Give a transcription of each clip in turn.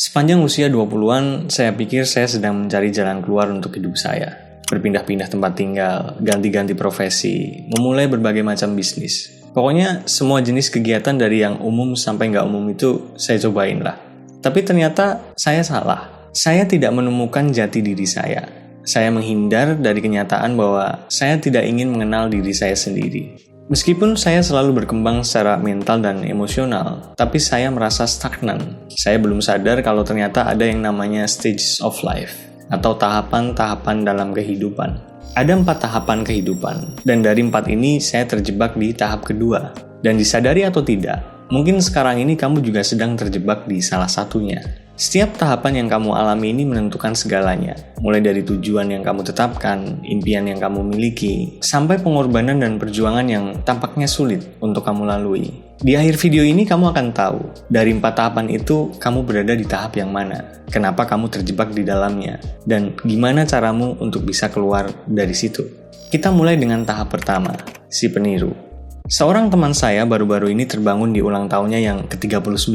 Sepanjang usia 20-an, saya pikir saya sedang mencari jalan keluar untuk hidup saya. Berpindah-pindah tempat tinggal, ganti-ganti profesi, memulai berbagai macam bisnis. Pokoknya semua jenis kegiatan dari yang umum sampai nggak umum itu saya cobain lah. Tapi ternyata saya salah. Saya tidak menemukan jati diri saya. Saya menghindar dari kenyataan bahwa saya tidak ingin mengenal diri saya sendiri. Meskipun saya selalu berkembang secara mental dan emosional, tapi saya merasa stagnan. Saya belum sadar kalau ternyata ada yang namanya stages of life, atau tahapan-tahapan dalam kehidupan. Ada 4 tahapan kehidupan, dan dari 4 ini saya terjebak di tahap kedua. Dan disadari atau tidak, mungkin sekarang ini kamu juga sedang terjebak di salah satunya. Setiap tahapan yang kamu alami ini menentukan segalanya, mulai dari tujuan yang kamu tetapkan, impian yang kamu miliki, sampai pengorbanan dan perjuangan yang tampaknya sulit untuk kamu lalui. Di akhir video ini kamu akan tahu, dari 4 tahapan itu kamu berada di tahap yang mana, kenapa kamu terjebak di dalamnya, dan gimana caramu untuk bisa keluar dari situ. Kita mulai dengan tahap pertama, si peniru. Seorang teman saya baru-baru ini terbangun di ulang tahunnya yang ke-39,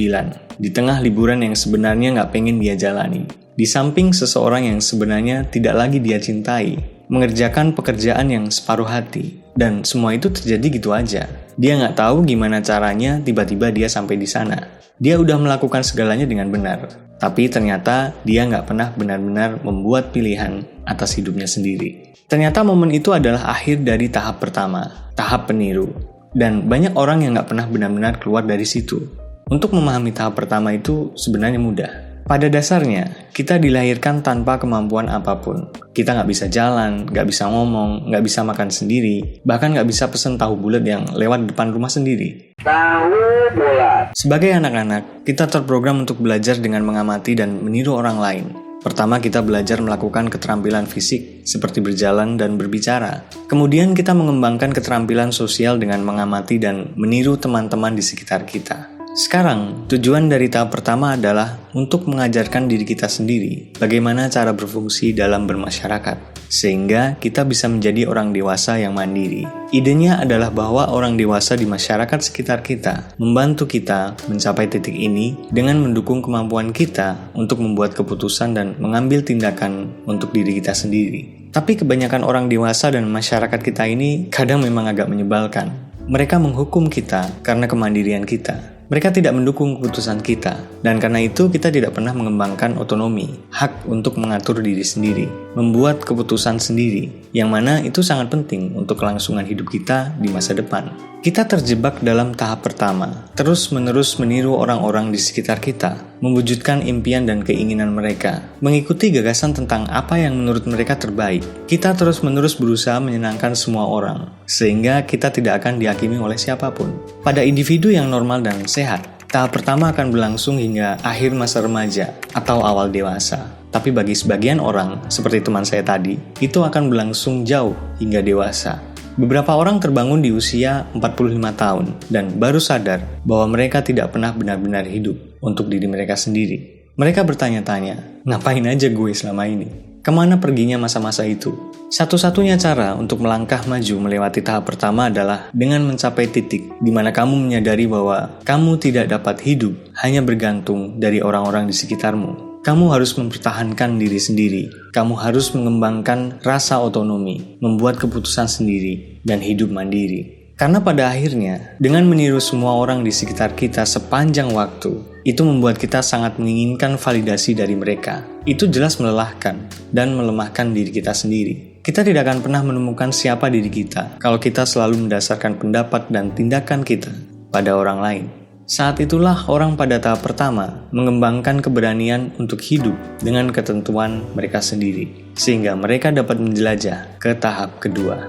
di tengah liburan yang sebenarnya nggak pengen dia jalani. Di samping seseorang yang sebenarnya tidak lagi dia cintai, mengerjakan pekerjaan yang separuh hati, dan semua itu terjadi gitu aja. Dia nggak tahu gimana caranya tiba-tiba dia sampai di sana. Dia udah melakukan segalanya dengan benar, tapi ternyata dia nggak pernah benar-benar membuat pilihan atas hidupnya sendiri. Ternyata momen itu adalah akhir dari tahap pertama, tahap peniru. Dan banyak orang yang nggak pernah benar-benar keluar dari situ. Untuk memahami tahap pertama itu sebenarnya mudah. Pada dasarnya, kita dilahirkan tanpa kemampuan apapun. Kita nggak bisa jalan, nggak bisa ngomong, nggak bisa makan sendiri, bahkan nggak bisa pesen tahu bulat yang lewat depan rumah sendiri. Tahu bulat. Sebagai anak-anak, kita terprogram untuk belajar dengan mengamati dan meniru orang lain. Pertama, kita belajar melakukan keterampilan fisik seperti berjalan dan berbicara. Kemudian kita mengembangkan keterampilan sosial dengan mengamati dan meniru teman-teman di sekitar kita. Sekarang, tujuan dari tahap pertama adalah untuk mengajarkan diri kita sendiri bagaimana cara berfungsi dalam bermasyarakat, sehingga kita bisa menjadi orang dewasa yang mandiri. Idenya adalah bahwa orang dewasa di masyarakat sekitar kita membantu kita mencapai titik ini dengan mendukung kemampuan kita untuk membuat keputusan dan mengambil tindakan untuk diri kita sendiri. Tapi kebanyakan orang dewasa dan masyarakat kita ini kadang memang agak menyebalkan. Mereka menghukum kita karena kemandirian kita. Mereka tidak mendukung keputusan kita, dan karena itu kita tidak pernah mengembangkan otonomi, hak untuk mengatur diri sendiri, membuat keputusan sendiri, yang mana itu sangat penting untuk kelangsungan hidup kita di masa depan. Kita terjebak dalam tahap pertama, terus-menerus meniru orang-orang di sekitar kita, mewujudkan impian dan keinginan mereka, mengikuti gagasan tentang apa yang menurut mereka terbaik. Kita terus-menerus berusaha menyenangkan semua orang, sehingga kita tidak akan dihakimi oleh siapapun. Pada individu yang normal dan sehat, tahap pertama akan berlangsung hingga akhir masa remaja atau awal dewasa. Tapi bagi sebagian orang, seperti teman saya tadi, itu akan berlangsung jauh hingga dewasa. Beberapa orang terbangun di usia 45 tahun dan baru sadar bahwa mereka tidak pernah benar-benar hidup untuk diri mereka sendiri. Mereka bertanya-tanya, ngapain aja gue selama ini? Kemana perginya masa-masa itu? Satu-satunya cara untuk melangkah maju melewati tahap pertama adalah dengan mencapai titik di mana kamu menyadari bahwa kamu tidak dapat hidup hanya bergantung dari orang-orang di sekitarmu. Kamu harus mempertahankan diri sendiri. Kamu harus mengembangkan rasa otonomi, membuat keputusan sendiri, dan hidup mandiri. Karena pada akhirnya, dengan meniru semua orang di sekitar kita sepanjang waktu, itu membuat kita sangat menginginkan validasi dari mereka. Itu jelas melelahkan dan melemahkan diri kita sendiri. Kita tidak akan pernah menemukan siapa diri kita kalau kita selalu mendasarkan pendapat dan tindakan kita pada orang lain. Saat itulah orang pada tahap pertama mengembangkan keberanian untuk hidup dengan ketentuan mereka sendiri, sehingga mereka dapat menjelajah ke tahap kedua.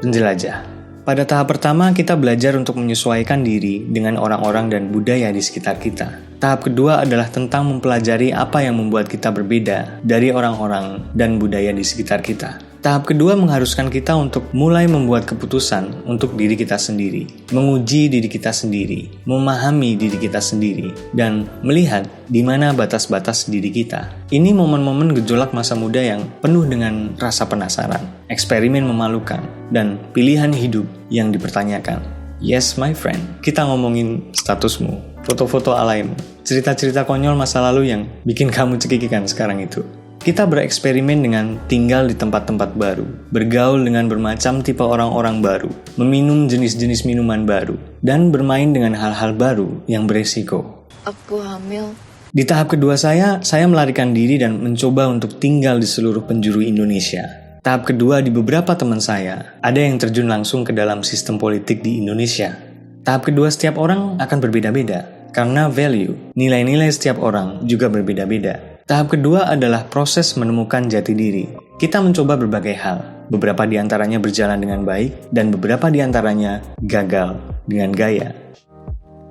Menjelajah. Pada tahap pertama kita belajar untuk menyesuaikan diri dengan orang-orang dan budaya di sekitar kita. Tahap kedua adalah tentang mempelajari apa yang membuat kita berbeda dari orang-orang dan budaya di sekitar kita. Tahap kedua mengharuskan kita untuk mulai membuat keputusan untuk diri kita sendiri, menguji diri kita sendiri, memahami diri kita sendiri, dan melihat di mana batas-batas diri kita. Ini momen-momen gejolak masa muda yang penuh dengan rasa penasaran, eksperimen memalukan, dan pilihan hidup yang dipertanyakan. Yes, my friend, kita ngomongin statusmu. foto-foto alaymu, cerita-cerita konyol masa lalu yang bikin kamu cekikikan sekarang itu. Kita bereksperimen dengan tinggal di tempat-tempat baru, bergaul dengan bermacam tipe orang-orang baru, meminum jenis-jenis minuman baru, dan bermain dengan hal-hal baru yang beresiko. Aku hamil. Di tahap kedua saya melarikan diri dan mencoba untuk tinggal di seluruh penjuru Indonesia. Tahap kedua, di beberapa teman saya, ada yang terjun langsung ke dalam sistem politik di Indonesia. Tahap kedua, setiap orang akan berbeda-beda, karena value, nilai-nilai setiap orang juga berbeda-beda. Tahap kedua adalah proses menemukan jati diri. Kita mencoba berbagai hal, beberapa di antaranya berjalan dengan baik, dan beberapa di antaranya gagal dengan gaya.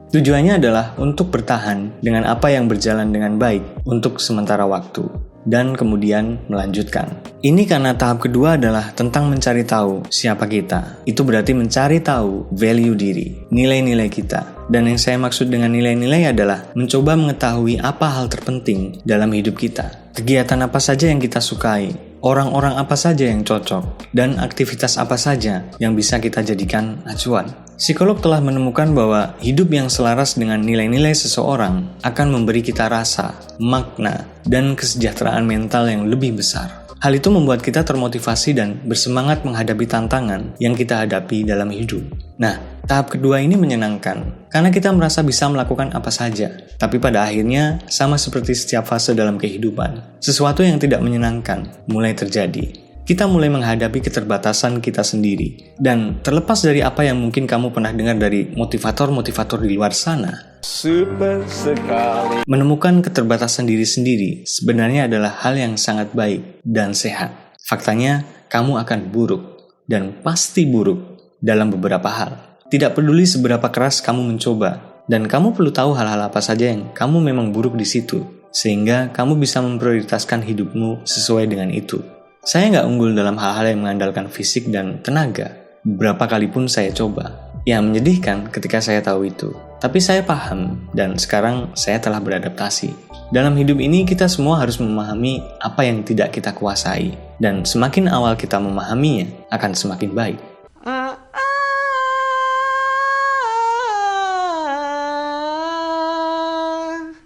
Tujuannya adalah untuk bertahan dengan apa yang berjalan dengan baik untuk sementara waktu, dan kemudian melanjutkan. Ini karena tahap kedua adalah tentang mencari tahu siapa kita. Itu berarti mencari tahu value diri, nilai-nilai kita. Dan yang saya maksud dengan nilai-nilai adalah mencoba mengetahui apa hal terpenting dalam hidup kita. Kegiatan apa saja yang kita sukai, orang-orang apa saja yang cocok, dan aktivitas apa saja yang bisa kita jadikan acuan. Psikolog telah menemukan bahwa hidup yang selaras dengan nilai-nilai seseorang akan memberi kita rasa, makna, dan kesejahteraan mental yang lebih besar. Hal itu membuat kita termotivasi dan bersemangat menghadapi tantangan yang kita hadapi dalam hidup. Nah, tahap kedua ini menyenangkan, karena kita merasa bisa melakukan apa saja. Tapi pada akhirnya, sama seperti setiap fase dalam kehidupan, sesuatu yang tidak menyenangkan mulai terjadi. Kita mulai menghadapi keterbatasan kita sendiri. Dan terlepas dari apa yang mungkin kamu pernah dengar dari motivator-motivator di luar sana, Super sekali. menemukan keterbatasan diri sendiri sebenarnya adalah hal yang sangat baik dan sehat. Faktanya, kamu akan buruk, dan pasti buruk dalam beberapa hal. Tidak peduli seberapa keras kamu mencoba, dan kamu perlu tahu hal-hal apa saja yang kamu memang buruk di situ, sehingga kamu bisa memprioritaskan hidupmu sesuai dengan itu. Saya nggak unggul dalam hal-hal yang mengandalkan fisik dan tenaga. Beberapa kali pun saya coba. Ya, menyedihkan ketika saya tahu itu. Tapi saya paham, dan sekarang saya telah beradaptasi. Dalam hidup ini kita semua harus memahami apa yang tidak kita kuasai. Dan semakin awal kita memahaminya, akan semakin baik.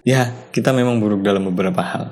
Ya, kita memang buruk dalam beberapa hal.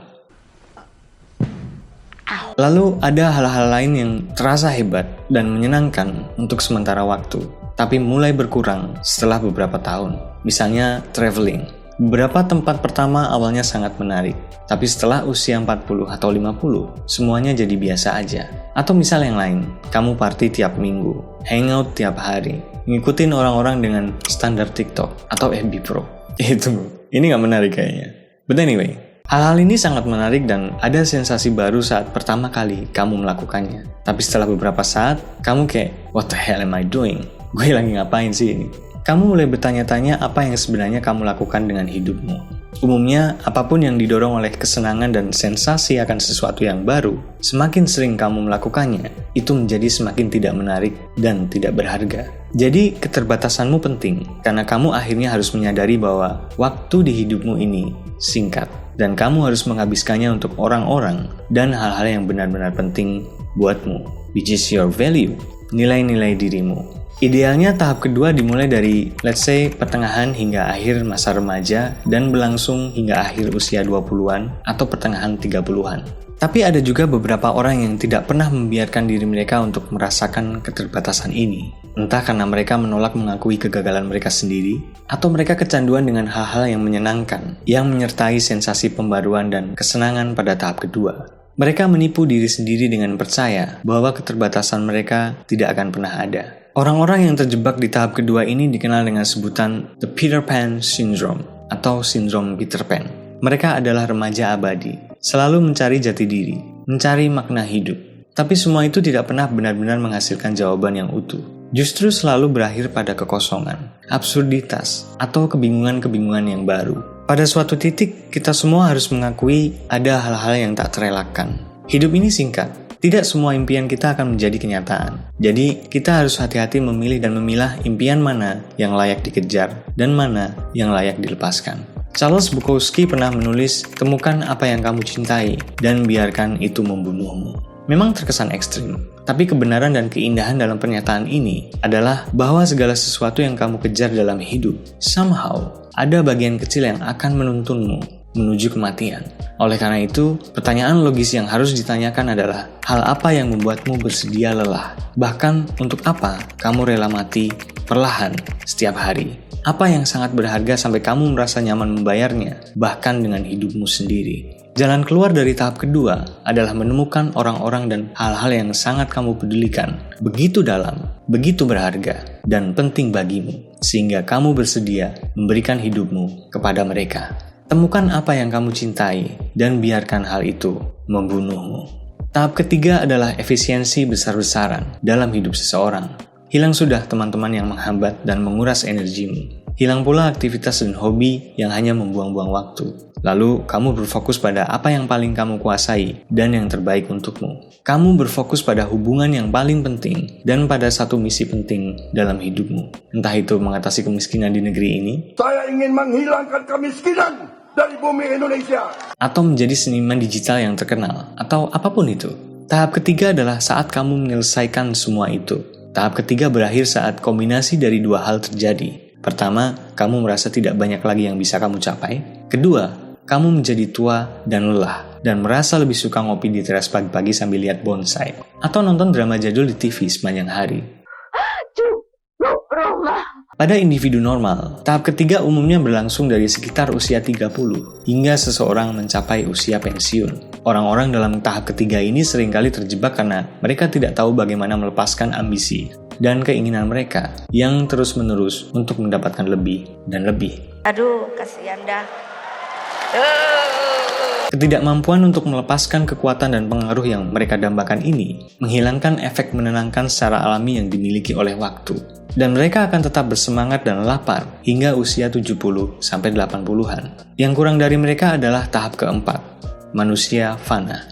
Lalu ada hal-hal lain yang terasa hebat dan menyenangkan untuk sementara waktu, tapi mulai berkurang setelah beberapa tahun. Misalnya traveling. Beberapa tempat pertama awalnya sangat menarik, tapi setelah usia 40 atau 50, semuanya jadi biasa aja. Atau misal yang lain, kamu party tiap minggu, hangout tiap hari, ngikutin orang-orang dengan standar TikTok atau FB Pro. Ini nggak menarik kayaknya. But anyway, hal-hal ini sangat menarik dan ada sensasi baru saat pertama kali kamu melakukannya. Tapi setelah beberapa saat, kamu kayak, what the hell am I doing? Gue lagi ngapain sih ini? Kamu mulai bertanya-tanya apa yang sebenarnya kamu lakukan dengan hidupmu. Umumnya, apapun yang didorong oleh kesenangan dan sensasi akan sesuatu yang baru, semakin sering kamu melakukannya, itu menjadi semakin tidak menarik dan tidak berharga. Jadi, keterbatasanmu penting, karena kamu akhirnya harus menyadari bahwa waktu di hidupmu ini singkat. Dan kamu harus menghabiskannya untuk orang-orang dan hal-hal yang benar-benar penting buatmu, which is your value, nilai-nilai dirimu. Idealnya tahap kedua dimulai dari, let's say, pertengahan hingga akhir masa remaja dan berlangsung hingga akhir usia 20-an atau pertengahan 30-an. Tapi ada juga beberapa orang yang tidak pernah membiarkan diri mereka untuk merasakan keterbatasan ini. Entah karena mereka menolak mengakui kegagalan mereka sendiri, atau mereka kecanduan dengan hal-hal yang menyenangkan, yang menyertai sensasi pembaruan dan kesenangan pada tahap kedua. Mereka menipu diri sendiri dengan percaya bahwa keterbatasan mereka tidak akan pernah ada. Orang-orang yang terjebak di tahap kedua ini dikenal dengan sebutan The Peter Pan Syndrome atau Sindrom Peter Pan. Mereka adalah remaja abadi, selalu mencari jati diri, mencari makna hidup. Tapi semua itu tidak pernah benar-benar menghasilkan jawaban yang utuh. Justru selalu berakhir pada kekosongan, absurditas, atau kebingungan-kebingungan yang baru. Pada suatu titik, kita semua harus mengakui ada hal-hal yang tak terelakkan. Hidup ini singkat. Tidak semua impian kita akan menjadi kenyataan. Jadi, kita harus hati-hati memilih dan memilah impian mana yang layak dikejar dan mana yang layak dilepaskan. Charles Bukowski pernah menulis, temukan apa yang kamu cintai dan biarkan itu membunuhmu. Memang terkesan ekstrim, Tapi kebenaran dan keindahan dalam pernyataan ini adalah bahwa segala sesuatu yang kamu kejar dalam hidup, somehow ada bagian kecil yang akan menuntunmu menuju kematian. Oleh karena itu, pertanyaan logis yang harus ditanyakan adalah, hal apa yang membuatmu bersedia lelah? Bahkan, untuk apa kamu rela mati perlahan setiap hari? Apa yang sangat berharga sampai kamu merasa nyaman membayarnya, bahkan dengan hidupmu sendiri? Jalan keluar dari tahap kedua adalah menemukan orang-orang dan hal-hal yang sangat kamu pedulikan, begitu dalam, begitu berharga, dan penting bagimu, sehingga kamu bersedia memberikan hidupmu kepada mereka. Temukan apa yang kamu cintai, dan biarkan hal itu membunuhmu. Tahap ketiga adalah efisiensi besar-besaran dalam hidup seseorang. Hilang sudah teman-teman yang menghambat dan menguras energimu. Hilang pula aktivitas dan hobi yang hanya membuang-buang waktu. Lalu, kamu berfokus pada apa yang paling kamu kuasai dan yang terbaik untukmu. Kamu berfokus pada hubungan yang paling penting dan pada satu misi penting dalam hidupmu. Entah itu mengatasi kemiskinan di negeri ini, Saya ingin menghilangkan kemiskinan dari bumi Indonesia. atau menjadi seniman digital yang terkenal, atau apapun itu. Tahap ketiga adalah saat kamu menyelesaikan semua itu. Tahap ketiga berakhir saat kombinasi dari dua hal terjadi. Pertama, kamu merasa tidak banyak lagi yang bisa kamu capai. Kedua, kamu menjadi tua dan lelah, dan merasa lebih suka ngopi di teras pagi-pagi sambil lihat bonsai, atau nonton drama jadul di TV sepanjang hari. Pada individu normal, tahap ketiga umumnya berlangsung dari sekitar usia 30 hingga seseorang mencapai usia pensiun. Orang-orang dalam tahap ketiga ini seringkali terjebak karena mereka tidak tahu bagaimana melepaskan ambisi dan keinginan mereka yang terus-menerus untuk mendapatkan lebih dan lebih. Aduh, kasihan dah. Ketidakmampuan untuk melepaskan kekuatan dan pengaruh yang mereka dambakan ini menghilangkan efek menenangkan secara alami yang dimiliki oleh waktu. Dan mereka akan tetap bersemangat dan lapar hingga usia 70-80-an. Yang kurang dari mereka adalah tahap keempat, manusia fana.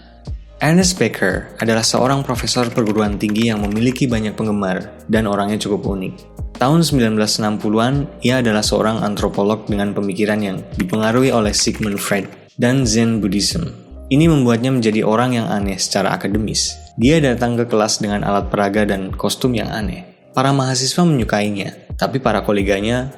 Ernest Becker adalah seorang profesor perguruan tinggi yang memiliki banyak penggemar dan orangnya cukup unik. Tahun 1960-an, ia adalah seorang antropolog dengan pemikiran yang dipengaruhi oleh Sigmund Freud dan Zen Buddhism. Ini membuatnya menjadi orang yang aneh secara akademis. Dia datang ke kelas dengan alat peraga dan kostum yang aneh. Para mahasiswa menyukainya, tapi para koleganya,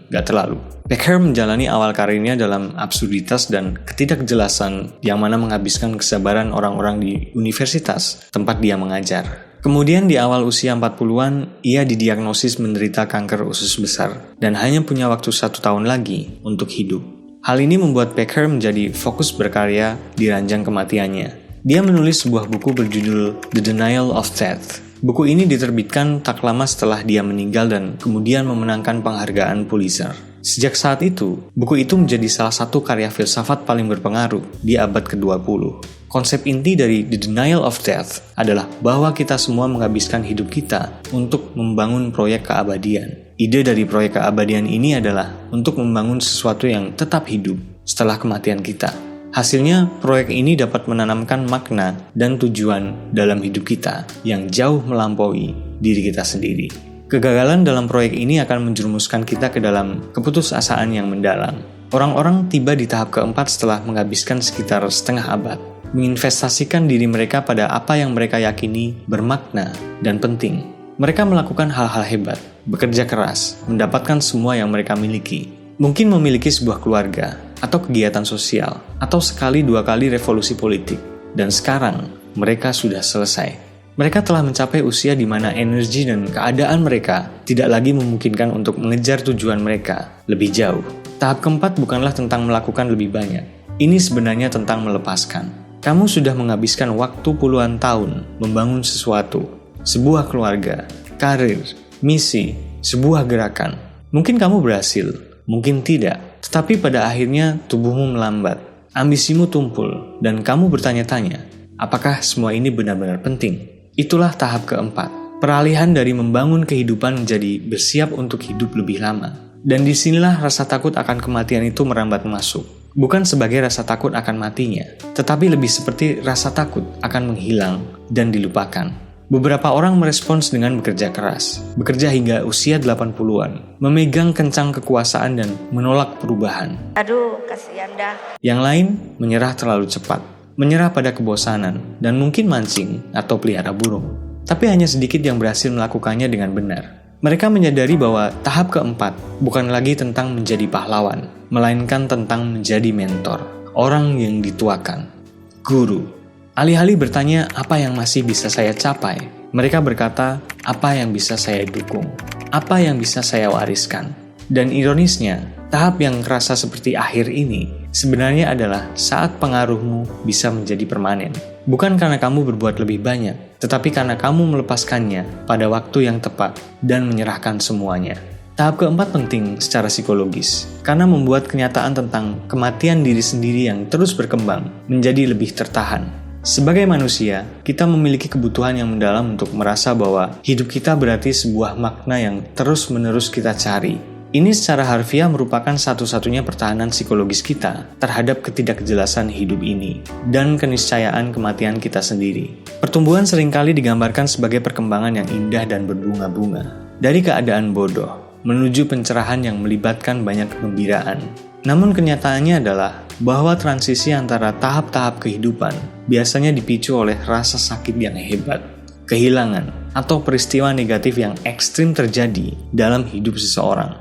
gak terlalu. Becker menjalani awal karirnya dalam absurditas dan ketidakjelasan yang mana menghabiskan kesabaran orang-orang di universitas tempat dia mengajar. Kemudian di awal usia 40-an, ia didiagnosis menderita kanker usus besar dan hanya punya waktu 1 tahun lagi untuk hidup. Hal ini membuat Becker menjadi fokus berkarya di ranjang kematiannya. Dia menulis sebuah buku berjudul The Denial of Death. Buku ini diterbitkan tak lama setelah dia meninggal dan kemudian memenangkan penghargaan Pulitzer. Sejak saat itu, buku itu menjadi salah satu karya filsafat paling berpengaruh di abad ke-20. Konsep inti dari The Denial of Death adalah bahwa kita semua menghabiskan hidup kita untuk membangun proyek keabadian. Ide dari proyek keabadian ini adalah untuk membangun sesuatu yang tetap hidup setelah kematian kita. Hasilnya, proyek ini dapat menanamkan makna dan tujuan dalam hidup kita yang jauh melampaui diri kita sendiri. Kegagalan dalam proyek ini akan menjerumuskan kita ke dalam keputusasaan yang mendalam. Orang-orang tiba di tahap keempat setelah menghabiskan sekitar setengah abad, menginvestasikan diri mereka pada apa yang mereka yakini bermakna dan penting. Mereka melakukan hal-hal hebat, bekerja keras, mendapatkan semua yang mereka miliki. Mungkin memiliki sebuah keluarga, atau kegiatan sosial, atau sekali 2 kali revolusi politik. Dan sekarang, mereka sudah selesai. Mereka telah mencapai usia di mana energi dan keadaan mereka tidak lagi memungkinkan untuk mengejar tujuan mereka lebih jauh. Tahap keempat bukanlah tentang melakukan lebih banyak. Ini sebenarnya tentang melepaskan. Kamu sudah menghabiskan waktu puluhan tahun membangun sesuatu, sebuah keluarga, karir, misi, sebuah gerakan. Mungkin kamu berhasil, mungkin tidak. Tetapi pada akhirnya tubuhmu melambat, ambisimu tumpul, dan kamu bertanya-tanya, apakah semua ini benar-benar penting? Itulah tahap keempat, peralihan dari membangun kehidupan menjadi bersiap untuk hidup lebih lama. Dan disinilah rasa takut akan kematian itu merambat masuk. Bukan sebagai rasa takut akan matinya, tetapi lebih seperti rasa takut akan menghilang dan dilupakan. Beberapa orang merespons dengan bekerja keras, bekerja hingga usia 80-an, memegang kencang kekuasaan dan menolak perubahan. Aduh, kasihan dah. Yang lain menyerah terlalu cepat, menyerah pada kebosanan, dan mungkin mancing atau pelihara burung. tapi hanya sedikit yang berhasil melakukannya dengan benar. Mereka menyadari bahwa tahap keempat bukan lagi tentang menjadi pahlawan, melainkan tentang menjadi mentor, orang yang dituakan, guru. Alih-alih bertanya apa yang masih bisa saya capai, mereka berkata apa yang bisa saya dukung, apa yang bisa saya wariskan. Dan ironisnya, tahap yang kerasa seperti akhir ini sebenarnya adalah saat pengaruhmu bisa menjadi permanen. Bukan karena kamu berbuat lebih banyak, tetapi karena kamu melepaskannya pada waktu yang tepat dan menyerahkan semuanya. Tahap keempat penting secara psikologis, karena membuat kenyataan tentang kematian diri sendiri yang terus berkembang menjadi lebih tertahan. Sebagai manusia, kita memiliki kebutuhan yang mendalam untuk merasa bahwa hidup kita berarti sebuah makna yang terus-menerus kita cari. Ini secara harfiah merupakan satu-satunya pertahanan psikologis kita terhadap ketidakjelasan hidup ini dan keniscayaan kematian kita sendiri. Pertumbuhan seringkali digambarkan sebagai perkembangan yang indah dan berbunga-bunga, dari keadaan bodoh menuju pencerahan yang melibatkan banyak kegembiraan. Namun kenyataannya adalah bahwa transisi antara tahap-tahap kehidupan biasanya dipicu oleh rasa sakit yang hebat, kehilangan, atau peristiwa negatif yang ekstrim terjadi dalam hidup seseorang.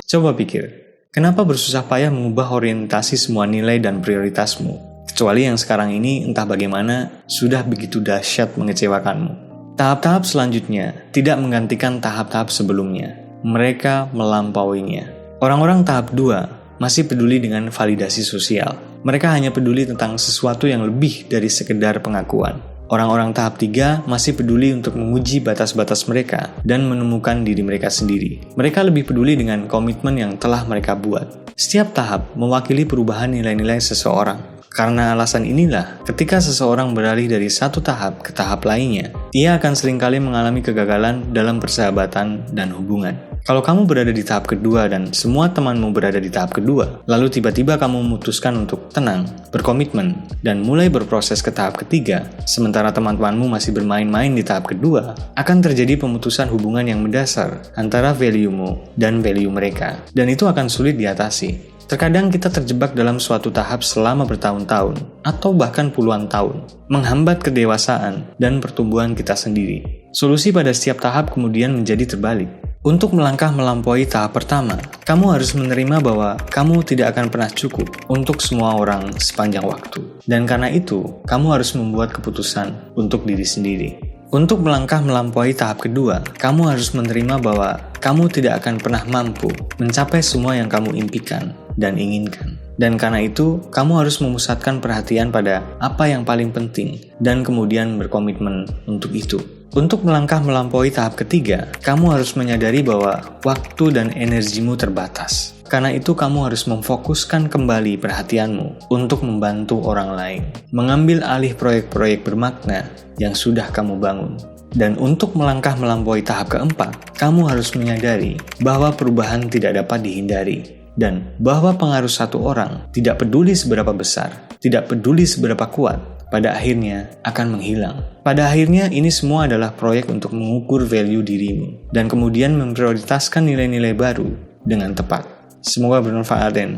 Coba pikir, kenapa bersusah payah mengubah orientasi semua nilai dan prioritasmu? Kecuali yang sekarang ini entah bagaimana sudah begitu dahsyat mengecewakanmu. Tahap-tahap selanjutnya tidak menggantikan tahap-tahap sebelumnya. Mereka melampauinya. Orang-orang tahap 2 masih peduli dengan validasi sosial. Mereka hanya peduli tentang sesuatu yang lebih dari sekedar pengakuan. Orang-orang tahap 3 masih peduli untuk menguji batas-batas mereka dan menemukan diri mereka sendiri. Mereka lebih peduli dengan komitmen yang telah mereka buat. Setiap tahap mewakili perubahan nilai-nilai seseorang. Karena alasan inilah, ketika seseorang beralih dari satu tahap ke tahap lainnya, ia akan seringkali mengalami kegagalan dalam persahabatan dan hubungan. Kalau kamu berada di tahap kedua dan semua temanmu berada di tahap kedua, lalu tiba-tiba kamu memutuskan untuk tenang, berkomitmen, dan mulai berproses ke tahap ketiga, sementara teman-temanmu masih bermain-main di tahap kedua, akan terjadi pemutusan hubungan yang mendasar antara value-mu dan value mereka, dan itu akan sulit diatasi. Terkadang kita terjebak dalam suatu tahap selama bertahun-tahun, atau bahkan puluhan tahun, menghambat kedewasaan dan pertumbuhan kita sendiri. Solusi pada setiap tahap kemudian menjadi terbalik. Untuk melangkah melampaui tahap pertama, kamu harus menerima bahwa kamu tidak akan pernah cukup untuk semua orang sepanjang waktu. Dan karena itu, kamu harus membuat keputusan untuk diri sendiri. Untuk melangkah melampaui tahap kedua, kamu harus menerima bahwa kamu tidak akan pernah mampu mencapai semua yang kamu impikan dan inginkan. Dan karena itu, kamu harus memusatkan perhatian pada apa yang paling penting dan kemudian berkomitmen untuk itu. Untuk melangkah melampaui tahap ketiga, kamu harus menyadari bahwa waktu dan energimu terbatas. Karena itu kamu harus memfokuskan kembali perhatianmu untuk membantu orang lain, mengambil alih proyek-proyek bermakna yang sudah kamu bangun. Dan untuk melangkah melampaui tahap keempat, kamu harus menyadari bahwa perubahan tidak dapat dihindari. Dan bahwa pengaruh satu orang tidak peduli seberapa besar, tidak peduli seberapa kuat, pada akhirnya akan menghilang. Pada akhirnya ini semua adalah proyek untuk mengukur value dirimu dan kemudian memprioritaskan nilai-nilai baru dengan tepat. Semoga bermanfaat dan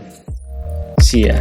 see ya.